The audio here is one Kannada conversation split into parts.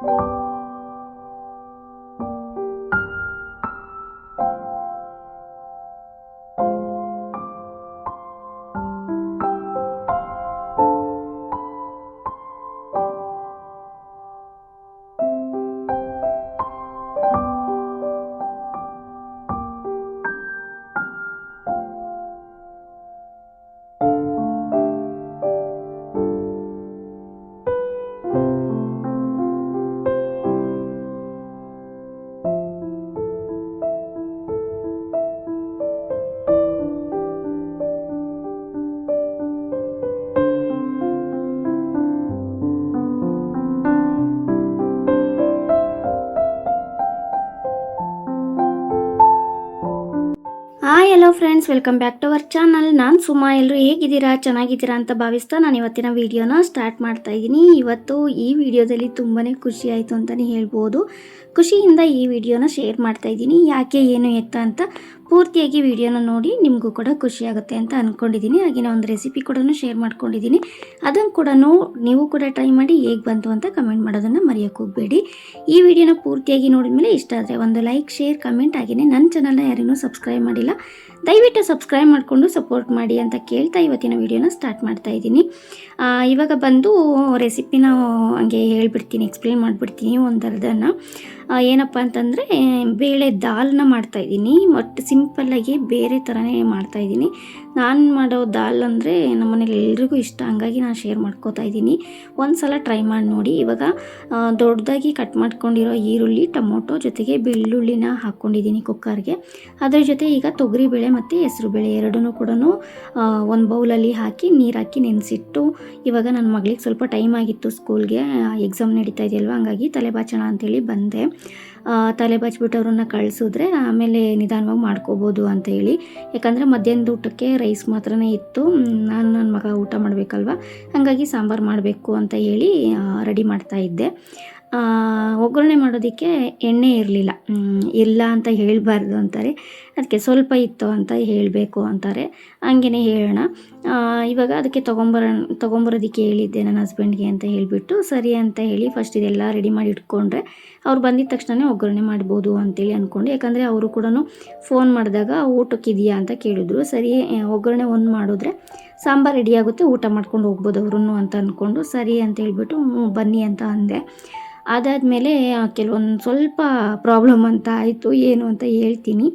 Hi hello friends, welcome back to our channel. ನಾನು ಸುಮಾ. ಎಲ್ಲರೂ ಹೇಗಿದ್ದೀರಾ? ಚೆನ್ನಾಗಿದ್ದೀರಾ ಅಂತ ಭಾವಿಸ್ತಾ ನಾನು ಇವತ್ತಿನ ವಿಡಿಯೋನ ಸ್ಟಾರ್ಟ್ ಮಾಡ್ತಾ ಇದ್ದೀನಿ. ಇವತ್ತು ಈ ವಿಡಿಯೋದಲ್ಲಿ ತುಂಬಾ ಖುಷಿ ಆಯಿತು ಅಂತಲೇ ಹೇಳ್ಬೋದು. ಖುಷಿಯಿಂದ ಈ ವಿಡಿಯೋನ ಶೇರ್ ಮಾಡ್ತಾ ಇದ್ದೀನಿ. ಯಾಕೆ ಏನು ಎತ್ತ ಅಂತ ಪೂರ್ತಿಯಾಗಿ ವಿಡಿಯೋನ ನೋಡಿ ನಿಮಗೂ ಕೂಡ ಖುಷಿ ಆಗುತ್ತೆ ಅಂತ ಅಂದ್ಕೊಂಡಿದ್ದೀನಿ. ಹಾಗೆಯೇ ಒಂದು ರೆಸಿಪಿ ಕೂಡ ಶೇರ್ ಮಾಡ್ಕೊಂಡಿದ್ದೀನಿ. ಅದನ್ನು ಕೂಡ ನೀವು ಕೂಡ ಟ್ರೈ ಮಾಡಿ ಹೇಗೆ ಬಂತು ಅಂತ ಕಮೆಂಟ್ ಮಾಡೋದನ್ನು ಮರೆಯೋಕ್ಕೆ ಹೋಗಬೇಡಿ. ಈ ವಿಡಿಯೋನ ಪೂರ್ತಿಯಾಗಿ ನೋಡಿದ ಮೇಲೆ ಇಷ್ಟ ಆದರೆ ಒಂದು ಲೈಕ್, ಶೇರ್, ಕಮೆಂಟ್, ಹಾಗೆಯೇ ನನ್ನ ಚಾನಲ್ನ ಯಾರೇನೂ ಸಬ್ಸ್ಕ್ರೈಬ್ ಮಾಡಿಲ್ಲ ದಯವಿಟ್ಟು ಸಬ್ಸ್ಕ್ರೈಬ್ ಮಾಡಿಕೊಂಡು ಸಪೋರ್ಟ್ ಮಾಡಿ ಅಂತ ಕೇಳ್ತಾ ಇವತ್ತಿನ ವಿಡಿಯೋನ ಸ್ಟಾರ್ಟ್ ಮಾಡ್ತಾ ಇದ್ದೀನಿ. ಇವಾಗ ಬಂದು ರೆಸಿಪಿನ ಹಂಗೆ ಹೇಳ್ಬಿಡ್ತೀನಿ, ಎಕ್ಸ್ಪ್ಲೇನ್ ಮಾಡಿಬಿಡ್ತೀನಿ ಒಂದರ್ಧನ. ಏನಪ್ಪ ಅಂತಂದರೆ ಬೇಳೆ ದಾಲ್ನ ಮಾಡ್ತಾಯಿದ್ದೀನಿ. ಬಟ್ ಸಿಂಪಲ್ಲಾಗಿ ಬೇರೆ ಥರನೇ ಮಾಡ್ತಾಯಿದ್ದೀನಿ. ನಾನು ಮಾಡೋ ದಾಲ್ ಅಂದರೆ ನಮ್ಮ ಮನೇಲಿ ಎಲ್ರಿಗೂ ಇಷ್ಟ, ಹಂಗಾಗಿ ನಾನು ಶೇರ್ ಮಾಡ್ಕೋತಾ ಇದ್ದೀನಿ. ಒಂದು ಸಲ ಟ್ರೈ ಮಾಡಿ ನೋಡಿ. ಇವಾಗ ದೊಡ್ಡದಾಗಿ ಕಟ್ ಮಾಡ್ಕೊಂಡಿರೋ ಈರುಳ್ಳಿ, ಟೊಮೊಟೊ ಜೊತೆಗೆ ಬೆಳ್ಳುಳ್ಳಿನ ಹಾಕ್ಕೊಂಡಿದ್ದೀನಿ ಕುಕ್ಕರ್ಗೆ. ಅದರ ಜೊತೆ ಈಗ ತೊಗರಿಬೇಳೆ ಮತ್ತು ಹೆಸರುಬೇಳೆ ಎರಡನ್ನೂ ಕೂಡ ಒಂದು ಬೌಲಲ್ಲಿ ಹಾಕಿ ನೀರು ಹಾಕಿ ನೆನೆಸಿಟ್ಟು, ಇವಾಗ ನನ್ನ ಮಗಳಿಗೆ ಸ್ವಲ್ಪ ಟೈಮ್ ಆಗಿತ್ತು, ಸ್ಕೂಲ್ಗೆ ಎಕ್ಸಾಮ್ ನಡೀತಾ ಇದೆಯಲ್ವ, ಹಂಗಾಗಿ ತಲೆ ಬಾಚೋಣ ಅಂತೇಳಿ ಬಂದೆ. ತಲೆ ಬಾಚಿಬಿಟ್ಟು ಅವ್ರನ್ನ ಕಳಿಸಿದ್ರೆ ಆಮೇಲೆ ನಿಧಾನವಾಗಿ ಮಾಡ್ಕೋಬೋದು ಅಂತ ಹೇಳಿ. ಯಾಕಂದರೆ ಮಧ್ಯಾಹ್ನದ ಊಟಕ್ಕೆ ರೈಸ್ ಮಾತ್ರನೇ ಇತ್ತು, ನಾನು ನನ್ನ ಮಗ ಊಟ ಮಾಡಬೇಕಲ್ವ, ಹಾಗಾಗಿ ಸಾಂಬಾರು ಮಾಡಬೇಕು ಅಂತ ಹೇಳಿ ರೆಡಿ ಮಾಡ್ತಾಯಿದ್ದೆ. ಒಗ್ಗರಣೆ ಮಾಡೋದಕ್ಕೆ ಎಣ್ಣೆ ಇರಲಿಲ್ಲ, ಇಲ್ಲ ಅಂತ ಹೇಳಬಾರ್ದು ಅಂತಾರೆ, ಅದಕ್ಕೆ ಸ್ವಲ್ಪ ಇತ್ತು ಅಂತ ಹೇಳಬೇಕು ಅಂತಾರೆ, ಹಂಗೇ ಹೇಳೋಣ. ಇವಾಗ ಅದಕ್ಕೆ ತೊಗೊಂಬರೋದಕ್ಕೆ ಹೇಳಿದ್ದೆ ನನ್ನ ಹಸ್ಬೆಂಡ್ಗೆ ಅಂತ ಹೇಳಿಬಿಟ್ಟು, ಸರಿ ಅಂತ ಹೇಳಿ ಫಸ್ಟ್ ಇದೆಲ್ಲ ರೆಡಿ ಮಾಡಿ ಇಟ್ಕೊಂಡ್ರೆ ಅವ್ರು ಬಂದಿದ್ದ ತಕ್ಷಣ ಒಗ್ಗರಣೆ ಮಾಡ್ಬೋದು ಅಂತೇಳಿ ಅಂದ್ಕೊಂಡು. ಯಾಕಂದರೆ ಅವರು ಕೂಡ ಫೋನ್ ಮಾಡಿದಾಗ ಊಟಕ್ಕಿದೆಯಾ ಅಂತ ಕೇಳಿದ್ರು. ಸರಿ, ಒಗ್ಗರಣೆ ಒಂದು ಮಾಡಿದ್ರೆ ಸಾಂಬಾರು ರೆಡಿಯಾಗುತ್ತೆ, ಊಟ ಮಾಡ್ಕೊಂಡು ಹೋಗ್ಬೋದು ಅವರು ಅಂತ ಅಂದ್ಕೊಂಡು ಸರಿ ಅಂತ ಹೇಳ್ಬಿಟ್ಟು ಬನ್ನಿ ಅಂತ ಅಂದೆ. ಅದಾದಮೇಲೆ ಕೆಲವೊಂದು ಸ್ವಲ್ಪ ಪ್ರಾಬ್ಲಮ್ ಅಂತ ಆಯಿತು, ಏನು ಅಂತ ಹೇಳ್ತೀನಿ.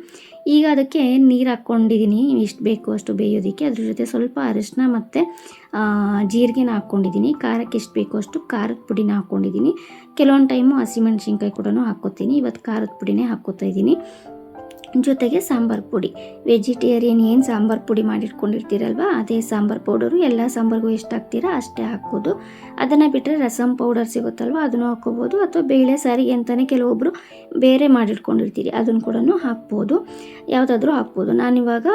ಈಗ ಅದಕ್ಕೆ ನೀರು ಹಾಕ್ಕೊಂಡಿದ್ದೀನಿ, ಎಷ್ಟು ಬೇಕು ಅಷ್ಟು ಬೇಯೋದಕ್ಕೆ. ಅದ್ರ ಜೊತೆ ಸ್ವಲ್ಪ ಅರಿಶಿನ ಮತ್ತು ಜೀರಿಗೆನ ಹಾಕ್ಕೊಂಡಿದ್ದೀನಿ. ಖಾರಕ್ಕೆ ಎಷ್ಟು ಬೇಕೋ ಅಷ್ಟು ಖಾರದ ಪುಡಿನ ಹಾಕ್ಕೊಂಡಿದ್ದೀನಿ. ಕೆಲವೊಂದು ಟೈಮು ಹಸಿಮೆಣ್ಸಿನ್ಕಾಯಿ ಕೂಡ ಹಾಕ್ಕೋತೀನಿ. ಇವತ್ತು ಖಾರದ ಪುಡಿನೇ ಹಾಕ್ಕೋತಾ ಇದ್ದೀನಿ. ಜೊತೆಗೆ ಸಾಂಬಾರು ಪುಡಿ, ವೆಜಿಟೇರಿಯನ್ ಏನು ಸಾಂಬಾರು ಪುಡಿ ಮಾಡಿಟ್ಕೊಂಡಿರ್ತೀರಲ್ವ, ಅದೇ ಸಾಂಬಾರು ಪೌಡರು. ಎಲ್ಲ ಸಾಂಬಾರಿಗೂ ಎಷ್ಟು ಹಾಕ್ತೀರಾ ಅಷ್ಟೇ ಹಾಕ್ಬೋದು. ಅದನ್ನು ಬಿಟ್ಟರೆ ರಸಮ್ ಪೌಡರ್ ಸಿಗುತ್ತಲ್ವ, ಅದನ್ನು ಹಾಕ್ಕೋಬೋದು. ಅಥವಾ ಬೇಳೆ ಸಾರಿಗೆ ಅಂತಲೇ ಕೆಲವೊಬ್ಬರು ಬೇರೆ ಮಾಡಿಟ್ಕೊಂಡಿರ್ತೀರಿ, ಅದನ್ನು ಕೂಡ ಹಾಕ್ಬೋದು, ಯಾವುದಾದ್ರೂ ಹಾಕ್ಬೋದು. ನಾನಿವಾಗ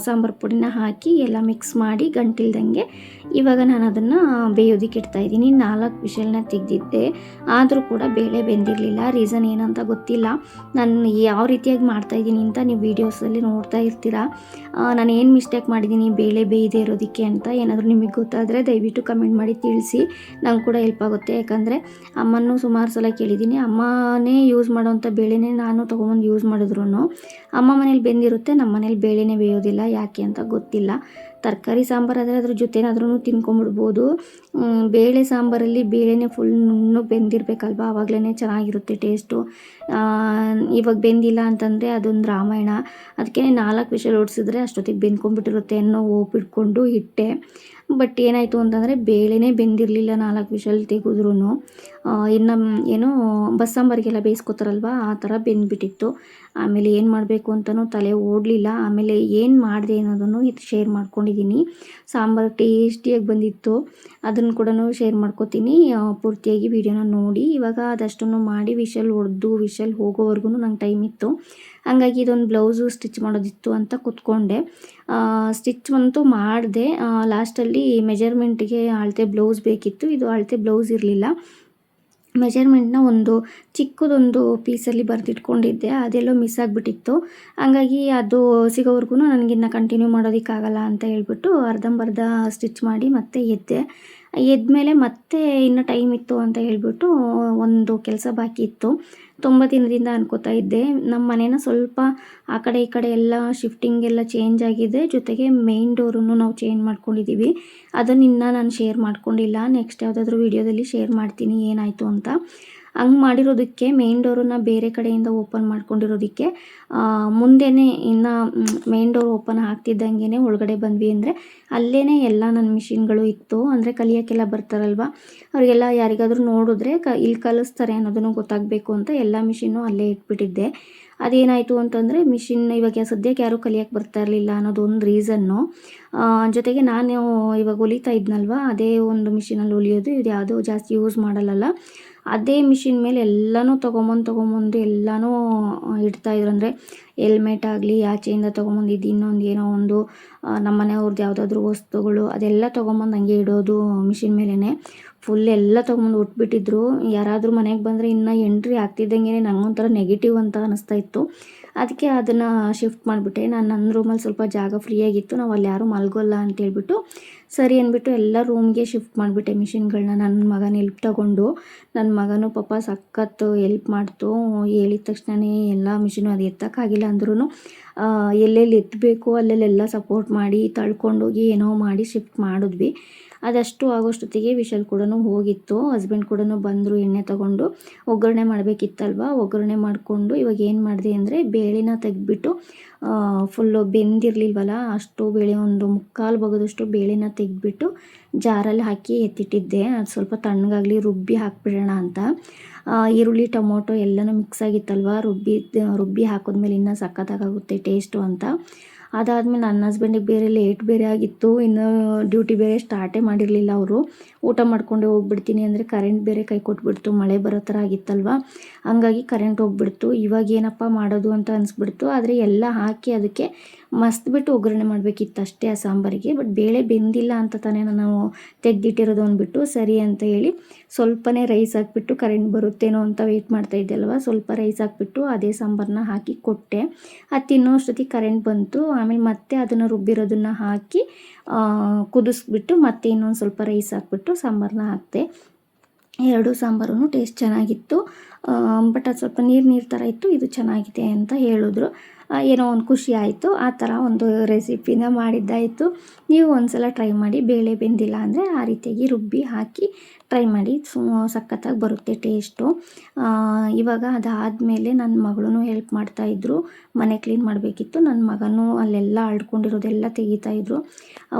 ಸಾಂಬಾರು ಪುಡಿನ ಹಾಕಿ ಎಲ್ಲ ಮಿಕ್ಸ್ ಮಾಡಿ ಗಂಟಿಲ್ದಂಗೆ ಇವಾಗ ನಾನು ಅದನ್ನು ಬೇಯೋದಕ್ಕೆ ಇಡ್ತಾಯಿದ್ದೀನಿ. 4 ವಿಷಲ್ನ ತೆಗೆದಿದ್ದೆ, ಆದರೂ ಕೂಡ ಬೇಳೆ ಬೆಂದಿರಲಿಲ್ಲ. ರೀಸನ್ ಏನಂತ ಗೊತ್ತಿಲ್ಲ. ನಾನು ಯಾವ ರೀತಿಯಾಗಿ ಮಾಡ್ತಾಯಿದ್ದೀನಿ ಅಂತ ನೀವು ವೀಡಿಯೋಸಲ್ಲಿ ನೋಡ್ತಾ ಇರ್ತೀರಾ. ನಾನು ಏನು ಮಿಸ್ಟೇಕ್ ಮಾಡಿದ್ದೀನಿ ಬೇಳೆ ಬೇಯದೇ ಇರೋದಕ್ಕೆ ಅಂತ ಏನಾದರೂ ನಿಮಗೆ ಗೊತ್ತಾದರೆ ದಯವಿಟ್ಟು ಕಮೆಂಟ್ ಮಾಡಿ ತಿಳಿಸಿ, ನಂಗೆ ಕೂಡ ಹೆಲ್ಪ್ ಆಗುತ್ತೆ. ಯಾಕಂದರೆ ಅಮ್ಮನೂ ಸುಮಾರು ಸಲ ಕೇಳಿದ್ದೀನಿ, ಅಮ್ಮನೇ ಯೂಸ್ ಮಾಡೋವಂಥ ಬೇಳೆನೇ ನಾನು ತೊಗೊಂಬಂದು ಯೂಸ್ ಮಾಡಿದ್ರು ಅಮ್ಮ ಮನೇಲಿ ಬೆಂದಿರುತ್ತೆ, ನಮ್ಮ ಮನೇಲಿ ಬೇಳೆನೇ ಬೇಯೋದಿಲ್ಲ. ಯಾಕೆ ಅಂತ ಗೊತ್ತಿಲ್ಲ. ತರಕಾರಿ ಸಾಂಬಾರು ಆದರೆ ಅದ್ರ ಜೊತೆನಾದ್ರೂ ತಿನ್ಕೊಂಬಿಡ್ಬೋದು. ಬೇಳೆ ಸಾಂಬಾರಲ್ಲಿ ಬೇಳೆನೇ ಫುಲ್ ನುಣ್ಣಗೆ ಬೆಂದಿರಬೇಕಲ್ವ, ಆವಾಗಲೇ ಚೆನ್ನಾಗಿರುತ್ತೆ ಟೇಸ್ಟು. ಇವಾಗ ಬೆಂದಿಲ್ಲ ಅಂತಂದರೆ ಅದೊಂದು ರಾಮಾಯಣ. ಅದಕ್ಕೆ 4 ವಿಷಲ್ ಹೊಡ್ಸಿದ್ರೆ ಅಷ್ಟೊತ್ತಿಗೆ ಬೆಂದ್ಕೊಂಡ್ಬಿಟ್ಟಿರುತ್ತೆ ಅನ್ನೋ ಹೋಪ್ ಇಟ್ಕೊಂಡು ಇಟ್ಟೆ. ಬಟ್ ಏನಾಯಿತು ಅಂತಂದರೆ ಬೇಳೆನೇ ಬೆಂದಿರಲಿಲ್ಲ 4 ವಿಷಲ್ ತೆಗೆದ್ರೂ. ಇನ್ನು ಏನೋ ಬಸ್ಸಾಂಬಾರಿಗೆಲ್ಲ ಬೇಯಿಸ್ಕೊತಾರಲ್ವ, ಆ ಥರ ಬೆಂದ್ಬಿಟ್ಟಿತ್ತು. ಆಮೇಲೆ ಏನು ಮಾಡಬೇಕು ಅಂತಲೂ ತಲೆ ಓಡಲಿಲ್ಲ. ಆಮೇಲೆ ಏನು ಮಾಡಿದೆ ಅನ್ನೋದನ್ನು ಇದು ಶೇರ್ ಮಾಡ್ಕೊಂಡಿದ್ದೀನಿ. ಸಾಂಬಾರು ಟೇಸ್ಟಿಯಾಗಿ ಬಂದಿತ್ತು, ಅದನ್ನು ಕೂಡ ಶೇರ್ ಮಾಡ್ಕೋತೀನಿ. ಪೂರ್ತಿಯಾಗಿ ವಿಡಿಯೋನ ನೋಡಿ. ಇವಾಗ ಅದಷ್ಟನ್ನು ಮಾಡಿ ವಿಷಲ್ ಹೊಡೆದು ವಿಷಲ್ ಹೋಗೋವರೆಗೂ ನಂಗೆ ಟೈಮ್ ಇತ್ತು. ಹಾಗಾಗಿ ಇದೊಂದು ಬ್ಲೌಸು ಸ್ಟಿಚ್ ಮಾಡೋದಿತ್ತು ಅಂತ ಕೂತ್ಕೊಂಡೆ. ಸ್ಟಿಚ್ ಅಂತೂ ಮಾಡಿದೆ. ಲಾಸ್ಟಲ್ಲಿ ಮೆಜರ್ಮೆಂಟಿಗೆ ಅಳತೆ ಬ್ಲೌಸ್ ಬೇಕಿತ್ತು, ಇದು ಅಳತೆ ಬ್ಲೌಸ್ ಇರಲಿಲ್ಲ. ಮೆಜರ್ಮೆಂಟ್ನ ಒಂದು ಚಿಕ್ಕದೊಂದು ಪೀಸಲ್ಲಿ ಬರೆದಿಟ್ಕೊಂಡಿದ್ದೆ, ಅದೆಲ್ಲೋ ಮಿಸ್ ಆಗಿಬಿಟ್ಟಿತ್ತು. ಹಂಗಾಗಿ ಅದು ಸಿಗೋವರೆಗೂ ನನಗಿನ್ನು ಕಂಟಿನ್ಯೂ ಮಾಡೋದಕ್ಕಾಗಲ್ಲ ಅಂತ ಹೇಳ್ಬಿಟ್ಟು ಅರ್ಧಂಬರ್ಧ ಸ್ಟಿಚ್ ಮಾಡಿ ಮತ್ತೆ ಎದ್ದೆ. ಎದ್ಮೇಲೆ ಮತ್ತೆ ಇನ್ನೂ ಟೈಮ್ ಇತ್ತು ಅಂತ ಹೇಳ್ಬಿಟ್ಟು ಒಂದು ಕೆಲಸ ಬಾಕಿ ಇತ್ತು. ತುಂಬ ದಿನದಿಂದ ಅನ್ಕೋತಾ ಇದ್ದೆ. ನಮ್ಮ ಮನೇನ ಸ್ವಲ್ಪ ಆ ಕಡೆ ಈ ಕಡೆ ಎಲ್ಲ ಶಿಫ್ಟಿಂಗ್ ಎಲ್ಲ ಚೇಂಜ್ ಆಗಿದೆ. ಜೊತೆಗೆ ಮೇನ್ ಡೋರನ್ನು ನಾವು ಚೇಂಜ್ ಮಾಡ್ಕೊಂಡಿದ್ದೀವಿ. ಅದನ್ನು ಇನ್ನೂ ನಾನು ಶೇರ್ ಮಾಡ್ಕೊಂಡಿಲ್ಲ. ನೆಕ್ಸ್ಟ್ ಯಾವುದಾದ್ರೂ ವೀಡಿಯೋದಲ್ಲಿ ಶೇರ್ ಮಾಡ್ತೀನಿ ಏನಾಯಿತು ಅಂತ. ಹಂಗೆ ಮಾಡಿರೋದಕ್ಕೆ ಮೇನ್ ಡೋರನ್ನು ಬೇರೆ ಕಡೆಯಿಂದ ಓಪನ್ ಮಾಡ್ಕೊಂಡಿರೋದಕ್ಕೆ ಮುಂದೆನೇ ಇನ್ನು ಮೇನ್ ಡೋರ್ ಓಪನ್ ಆಗ್ತಿದ್ದಂಗೆ ಒಳಗಡೆ ಬಂದ್ವಿ ಅಂದರೆ ಅಲ್ಲೇ ಎಲ್ಲ ನನ್ನ ಮಿಷಿನ್ಗಳು ಇತ್ತು. ಅಂದರೆ ಕಲಿಯೋಕ್ಕೆಲ್ಲ ಬರ್ತಾರಲ್ವ, ಅವರಿಗೆಲ್ಲ ಯಾರಿಗಾದರೂ ನೋಡಿದ್ರೆ ಇಲ್ಲಿ ಕಲಿಸ್ತಾರೆ ಅನ್ನೋದನ್ನು ಗೊತ್ತಾಗಬೇಕು ಅಂತ ಎಲ್ಲ ಮಿಷಿನ್ನು ಅಲ್ಲೇ ಇಟ್ಬಿಟ್ಟಿದ್ದೆ. ಅದೇನಾಯಿತು ಅಂತಂದರೆ ಮಿಷಿನ್ ಇವಾಗ ಸದ್ಯಕ್ಕೆ ಯಾರೂ ಕಲಿಯೋಕ್ಕೆ ಬರ್ತಾ ಇರಲಿಲ್ಲ ಅನ್ನೋದೊಂದು ರೀಸನ್ನು. ಜೊತೆಗೆ ನಾನು ಇವಾಗ ಹೊಲಿತಾ ಇದ್ನಲ್ವ, ಅದೇ ಒಂದು ಮಿಷಿನಲ್ಲಿ ಹೊಲಿಯೋದು. ಇದು ಯಾವುದೋ ಜಾಸ್ತಿ ಯೂಸ್ ಮಾಡಲ್ಲ. ಅದೇ ಮಿಷಿನ್ ಮೇಲೆ ಎಲ್ಲನೂ ತೊಗೊಂಬಂದು ಎಲ್ಲನೂ ಇಡ್ತಾಯಿದ್ರು. ಅಂದರೆ ಹೆಲ್ಮೆಟ್ ಆಗಲಿ ಆಚೆಯಿಂದ ತೊಗೊಂಬಂದಿದ್ದು ಇನ್ನೊಂದು ಏನೋ ಒಂದು ನಮ್ಮ ಮನೆಯವ್ರದ್ದು ಯಾವುದಾದ್ರೂ ವಸ್ತುಗಳು ಅದೆಲ್ಲ ತೊಗೊಂಬಂದು ಹಂಗೆ ಇಡೋದು ಮಿಷಿನ್ ಮೇಲೇ. ಫುಲ್ ಎಲ್ಲ ತೊಗೊಂಬಂದು ಉಟ್ಬಿಟ್ಟಿದ್ರು. ಯಾರಾದರೂ ಮನೆಗೆ ಬಂದರೆ ಇನ್ನೂ ಎಂಟ್ರಿ ಆಗ್ತಿದ್ದಂಗೆ ನನಗೊಂಥರ ನೆಗೆಟಿವ್ ಅಂತ ಅನ್ನಿಸ್ತಾ ಇತ್ತು. ಅದಕ್ಕೆ ಅದನ್ನು ಶಿಫ್ಟ್ ಮಾಡಿಬಿಟ್ಟೆ. ನನ್ನ ರೂಮಲ್ಲಿ ಸ್ವಲ್ಪ ಜಾಗ ಫ್ರೀಯಾಗಿತ್ತು, ನಾವು ಅಲ್ಲಿ ಯಾರೂ ಮಲ್ಗೋಲ್ಲ ಅಂತೇಳ್ಬಿಟ್ಟು ಸರಿ ಅಂದ್ಬಿಟ್ಟು ಎಲ್ಲ ರೂಮ್ಗೆ ಶಿಫ್ಟ್ ಮಾಡಿಬಿಟ್ಟೆ ಮಿಷಿನ್ಗಳನ್ನ. ನನ್ನ ಮಗನ ಹೆಲ್ಪ್ ತೊಗೊಂಡು, ನನ್ನ ಮಗನೂ ಪಾಪ ಸಖತ್ತು ಹೆಲ್ಪ್ ಮಾಡ್ತು. ಹೇಳಿದ ತಕ್ಷಣವೇ ಎಲ್ಲ ಮಿಷಿನು ಅದು ಎತ್ತಕ್ಕಾಗಿಲ್ಲ ಅಂದ್ರೂ ಎಲ್ಲೆಲ್ಲಿ ಎತ್ತಬೇಕು ಅಲ್ಲೆಲ್ಲ ಸಪೋರ್ಟ್ ಮಾಡಿ ತಳ್ಕೊಂಡೋಗಿ ಏನೋ ಮಾಡಿ ಶಿಫ್ಟ್ ಮಾಡಿದ್ವಿ. ಅದಷ್ಟು ಆಗೋಷ್ಟೊತ್ತಿಗೆ ವಿಶಲ್ ಕೂಡ ಹೋಗಿತ್ತು. ಹಸ್ಬೆಂಡ್ ಕೂಡ ಬಂದರು ಎಣ್ಣೆ ತೊಗೊಂಡು. ಒಗ್ಗರಣೆ ಮಾಡಬೇಕಿತ್ತಲ್ವ, ಒಗ್ಗರಣೆ ಮಾಡಿಕೊಂಡು ಇವಾಗ ಏನು ಮಾಡಿದೆ ಅಂದರೆ ಬೇಳೆನ ತೆಗೆದ್ಬಿಟ್ಟು ಫುಲ್ಲು ಬೆಂದಿರಲಿಲ್ವಲ್ಲ ಅಷ್ಟು ಬೇಳೆ, ಒಂದು ಮುಕ್ಕಾಲು ಭಾಗದಷ್ಟು ಬೇಳೆನ ತೆಗೆದ್ಬಿಟ್ಟು ಜಾರಲ್ಲಿ ಹಾಕಿ ಎತ್ತಿಟ್ಟಿದ್ದೆ. ಅದು ಸ್ವಲ್ಪ ತಣ್ಣಗಾಗಲಿ ರುಬ್ಬಿ ಹಾಕ್ಬಿಡೋಣ ಅಂತ. ಈರುಳ್ಳಿ ಟೊಮೊಟೊ ಎಲ್ಲನೂ ಮಿಕ್ಸ್ ಆಗಿತ್ತಲ್ವ, ರುಬ್ಬಿ ಹಾಕಿದ್ಮೇಲೆ ಇನ್ನೂ ಸಖತ್ತಾಗುತ್ತೆ ಟೇಸ್ಟು ಅಂತ. ಅದಾದಮೇಲೆ ನನ್ನ ಹಸ್ಬೆಂಡಿಗೆ ಬೇರೆ ಲೇಟ್ ಬೇರೆ ಆಗಿತ್ತು. ಇನ್ನು ಡ್ಯೂಟಿ ಬೇರೆ ಸ್ಟಾರ್ಟೇ ಮಾಡಿರಲಿಲ್ಲ ಅವರು. ಊಟ ಮಾಡ್ಕೊಂಡೆ ಹೋಗ್ಬಿಡ್ತೀನಿ ಅಂದರೆ ಕರೆಂಟ್ ಬೇರೆ ಕೈ ಕೊಟ್ಬಿಡ್ತು. ಮಳೆ ಬರೋ ಥರ ಆಗಿತ್ತಲ್ವ, ಹಂಗಾಗಿ ಕರೆಂಟ್ ಹೋಗ್ಬಿಡ್ತು. ಇವಾಗ ಏನಪ್ಪ ಮಾಡೋದು ಅಂತ ಅನಿಸ್ಬಿಡ್ತು. ಆದರೆ ಎಲ್ಲ ಹಾಕಿ ಅದಕ್ಕೆ ಮಸ್ತ್ಬಿಟ್ಟು ಒಗ್ಗರಣೆ ಮಾಡಬೇಕಿತ್ತು ಅಷ್ಟೇ ಆ ಸಾಂಬಾರಿಗೆ. ಬಟ್ ಬೇಳೆ ಬೆಂದಿಲ್ಲ ಅಂತ ತಾನೇ ನಾವು ತೆಗೆದಿಟ್ಟಿರೋದು ಅಂದ್ಬಿಟ್ಟು ಸರಿ ಅಂತ ಹೇಳಿ ಸ್ವಲ್ಪನೇ ರೈಸ್ ಹಾಕ್ಬಿಟ್ಟು ಕರೆಂಟ್ ಬರುತ್ತೇನೋ ಅಂತ ವೆಯ್ಟ್ ಮಾಡ್ತಾಯಿದ್ದೆ ಅಲ್ವ, ಸ್ವಲ್ಪ ರೈಸ್ ಹಾಕ್ಬಿಟ್ಟು ಅದೇ ಸಾಂಬಾರನ್ನ ಹಾಕಿ ಕೊಟ್ಟೆ. ಅದು ತಿನ್ನೋ ಅಷ್ಟೊತ್ತಿಗೆ ಕರೆಂಟ್ ಬಂತು. ಆಮೇಲೆ ಮತ್ತೆ ಅದನ್ನು ರುಬ್ಬಿರೋದನ್ನು ಹಾಕಿ ಕುದಿಸ್ಬಿಟ್ಟು ಮತ್ತೆ ಇನ್ನೊಂದು ಸ್ವಲ್ಪ ರೈಸ್ ಹಾಕ್ಬಿಟ್ಟು ಸಾಂಬಾರನ್ನ ಹಾಕಿದೆ. ಎರಡೂ ಸಾಂಬಾರು ಟೇಸ್ಟ್ ಚೆನ್ನಾಗಿತ್ತು. ಬಟ್ ಅದು ಸ್ವಲ್ಪ ನೀರು ಥರ ಇತ್ತು. ಇದು ಚೆನ್ನಾಗಿದೆ ಅಂತ ಹೇಳಿದ್ರು. ಏನೋ ಒಂದು ಖುಷಿ ಆಯಿತು. ಆ ಥರ ಒಂದು ರೆಸಿಪಿನ ಮಾಡಿದ್ದಾಯಿತು. ನೀವು ಒಂದ್ಸಲ ಟ್ರೈ ಮಾಡಿ. ಬೇಳೆ ಬೆಂದಿಲ್ಲ ಅಂದರೆ ಆ ರೀತಿಯಾಗಿ ರುಬ್ಬಿ ಹಾಕಿ ಟ್ರೈ ಮಾಡಿ. ಸಖತ್ತಾಗಿ ಬರುತ್ತೆ ಟೇಸ್ಟು. ಇವಾಗ ಅದಾದಮೇಲೆ ನನ್ನ ಮಗಳೂ ಹೆಲ್ಪ್ ಮಾಡ್ತಾಯಿದ್ರು. ಮನೆ ಕ್ಲೀನ್ ಮಾಡಬೇಕಿತ್ತು. ನನ್ನ ಮಗನೂ ಅಲ್ಲೆಲ್ಲ ಅಳ್ಕೊಂಡಿರೋದೆಲ್ಲ ತೆಗಿತಾಯಿದ್ರು.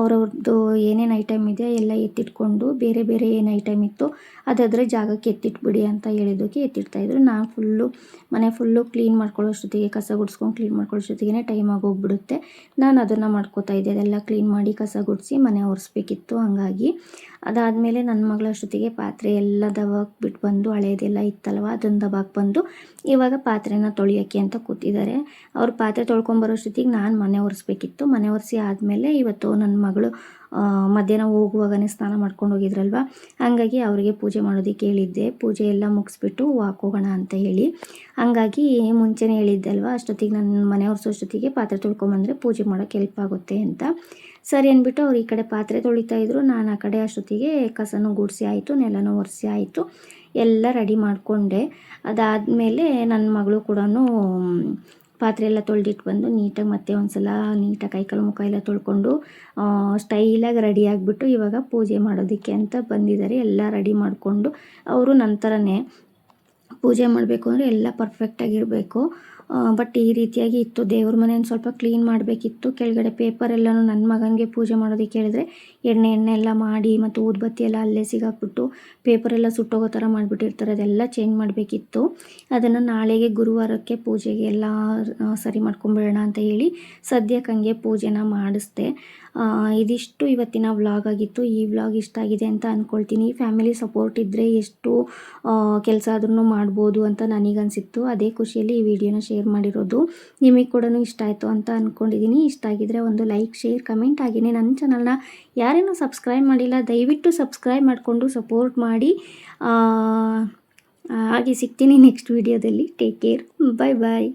ಅವ್ರವ್ರದ್ದು ಏನೇನು ಐಟಮ್ ಇದೆ ಎಲ್ಲ ಎತ್ತಿಟ್ಕೊಂಡು ಬೇರೆ ಬೇರೆ ಏನು ಐಟಮ್ ಇತ್ತು ಅದಾದರೆ ಜಾಗಕ್ಕೆ ಎತ್ತಿಟ್ಬಿಡಿ ಅಂತ ಹೇಳಿದ್ದಕ್ಕೆ ಎತ್ತಿಡ್ತಾಯಿದ್ರು. ನಾನು ಮನೆ ಫುಲ್ಲು ಕ್ಲೀನ್ ಮಾಡ್ಕೊಳ್ಳೋಷ್ಟೊತ್ತಿಗೆ, ಕಸ ಗುಡಿಸ್ಕೊಂಡು ಕ್ಲೀನ್ ಮಾಡ್ಕೊಳ್ಳೋಷ್ಟೊತ್ತಿಗೆ ಟೈಮ್ ಆಗೋಗ್ಬಿಡುತ್ತೆ. ನಾನು ಅದನ್ನು ಮಾಡ್ಕೋತಾ ಇದ್ದೆ. ಅದೆಲ್ಲ ಕ್ಲೀನ್ ಮಾಡಿ ಕಸ ಗುಡಿಸಿ ಮನೆ ಒರೆಸ್ಬೇಕಿತ್ತು. ಹಂಗಾಗಿ ಅದಾದಮೇಲೆ ನನ್ನ ಮಗಳಷ್ಟೊತ್ತಿಗೆ ಪಾತ್ರೆ ಎಲ್ಲ ದಬಾಕ್ ಬಿಟ್ಟು ಬಂದು, ಹಳೇದೆಲ್ಲ ಇತ್ತಲ್ವ ಅದನ್ನು ದಬಾಕ್ ಬಂದು ಇವಾಗ ಪಾತ್ರೆನ ತೊಳೆಯೋಕ್ಕೆ ಅಂತ ಕೂತಿದ್ದಾರೆ. ಅವ್ರು ಪಾತ್ರೆ ತೊಳ್ಕೊಂಬರೋಷ್ಟೊತ್ತಿಗೆ ನಾನು ಮನೆ ಒರೆಸ್ಬೇಕಿತ್ತು. ಮನೆ ಒರೆಸಿ ಆದಮೇಲೆ ಇವತ್ತು ನನ್ನ ಮಗಳು ಮಧ್ಯಾಹ್ನ ಹೋಗುವಾಗನೇ ಸ್ನಾನ ಮಾಡ್ಕೊಂಡು ಹೋಗಿದ್ರಲ್ವ, ಹಾಗಾಗಿ ಅವರಿಗೆ ಪೂಜೆ ಮಾಡೋದಕ್ಕೆ ಹೇಳಿದ್ದೆ. ಪೂಜೆ ಎಲ್ಲ ಮುಗಿಸ್ಬಿಟ್ಟು ಹಾಕೋಗೋಣ ಅಂತ ಹೇಳಿ. ಹಾಗಾಗಿ ಮುಂಚೆನೇ ಹೇಳಿದ್ದೆ ಅಲ್ವ, ಅಷ್ಟೊತ್ತಿಗೆ ನನ್ನ ಮನೆ ಒರೆಸೋಷ್ಟೊತ್ತಿಗೆ ಪಾತ್ರೆ ತೊಳ್ಕೊಂಬಂದರೆ ಪೂಜೆ ಮಾಡೋಕ್ಕೆ ಹೆಲ್ಪ್ ಆಗುತ್ತೆ ಅಂತ. ಸರಿ ಅಂದ್ಬಿಟ್ಟು ಅವ್ರು ಈ ಕಡೆ ಪಾತ್ರೆ ತೊಳಿತಾಯಿದ್ರು. ನಾನು ಆ ಕಡೆ ಅಷ್ಟೊತ್ತಿಗೆ ಕಸನೂ ಗುಡಿಸಿ ಆಯಿತು, ನೆಲನೂ ಒರೆಸಿ ಆಯಿತು, ಎಲ್ಲ ರೆಡಿ ಮಾಡಿಕೊಂಡೆ. ಅದಾದಮೇಲೆ ನನ್ನ ಮಗಳು ಕೂಡ ಪಾತ್ರೆ ಎಲ್ಲ ತೊಳೆದಿಟ್ಟು ಬಂದು ನೀಟಾಗಿ ಮತ್ತೆ ಒಂದು ಸಲ ನೀಟಾಗಿ ಕೈಕಾಲು ಮುಖ ಎಲ್ಲ ತೊಳ್ಕೊಂಡು ಸ್ಟೈಲಾಗಿ ರೆಡಿ ಆಗಿಬಿಟ್ಟು ಇವಾಗ ಪೂಜೆ ಮಾಡೋದಕ್ಕೆ ಅಂತ ಬಂದಿದ್ದಾರೆ. ಎಲ್ಲ ರೆಡಿ ಮಾಡಿಕೊಂಡು ಅವರು ನಂತರನೇ ಪೂಜೆ ಮಾಡಬೇಕು ಅಂದರೆ ಎಲ್ಲ ಪರ್ಫೆಕ್ಟಾಗಿರಬೇಕು. ಬಟ್ ಈ ರೀತಿಯಾಗಿ ಇತ್ತು. ದೇವ್ರ ಮನೆಯನ್ನು ಸ್ವಲ್ಪ ಕ್ಲೀನ್ ಮಾಡಬೇಕಿತ್ತು. ಕೆಳಗಡೆ ಪೇಪರ್ ಎಲ್ಲನೂ ನನ್ನ ಮಗನಿಗೆ ಪೂಜೆ ಮಾಡೋದಕ್ಕೆ ಹೇಳಿದ್ರೆ ಎಣ್ಣೆ ಎಲ್ಲ ಮಾಡಿ ಮತ್ತು ಊದುಬತ್ತಿ ಎಲ್ಲ ಅಲ್ಲೇ ಸಿಗಾಕ್ಬಿಟ್ಟು ಪೇಪರೆಲ್ಲ ಸುಟ್ಟೋಗೋ ಥರ ಮಾಡಿಬಿಟ್ಟಿರ್ತಾರೆ. ಅದೆಲ್ಲ ಚೇಂಜ್ ಮಾಡಬೇಕಿತ್ತು. ಅದನ್ನು ನಾಳೆಗೆ ಗುರುವಾರಕ್ಕೆ ಪೂಜೆಗೆ ಎಲ್ಲ ಸರಿ ಮಾಡ್ಕೊಂಬಿಡೋಣ ಅಂತ ಹೇಳಿ ಸದ್ಯಕ್ಕೆ ಹಂಗೆ ಪೂಜೆನ ಮಾಡಿಸ್ದೆ. ಇದಿಷ್ಟು ಇವತ್ತಿನ ವ್ಲಾಗ್ ಆಗಿತ್ತು. ಈ ವ್ಲಾಗ್ ಇಷ್ಟ ಆಗಿದೆ ಅಂತ ಅಂದ್ಕೊಳ್ತೀನಿ. ಫ್ಯಾಮಿಲಿ ಸಪೋರ್ಟ್ ಇದ್ದರೆ ಎಷ್ಟು ಕೆಲಸ ಆದ್ರೂ ಮಾಡ್ಬೋದು ಅಂತ ನನಗನ್ಸಿತ್ತು. ಅದೇ ಖುಷಿಯಲ್ಲಿ ಈ ವಿಡಿಯೋನ ಶೇರ್ ಮಾಡಿರೋದು. ನಿಮಗೆ ಕೂಡ ಇಷ್ಟ ಆಯಿತು ಅಂತ ಅಂದ್ಕೊಂಡಿದ್ದೀನಿ. ಇಷ್ಟ ಆಗಿದ್ರೆ ಒಂದು ಲೈಕ್, ಶೇರ್, ಕಮೆಂಟ್ ಆಗಿನೇ ನನ್ನ ಚಾನಲ್ನ ಯಾರೇನೂ ಸಬ್ಸ್ಕ್ರೈಬ್ ಮಾಡಿಲ್ಲ ದಯವಿಟ್ಟು ಸಬ್ಸ್ಕ್ರೈಬ್ ಮಾಡಿಕೊಂಡು ಸಪೋರ್ಟ್ ಮಾಡಿ. ಹಾಗೆ ಸಿಗ್ತೀನಿ ನೆಕ್ಸ್ಟ್ ವಿಡಿಯೋದಲ್ಲಿ. Take care. ಬಾಯ್ ಬಾಯ್.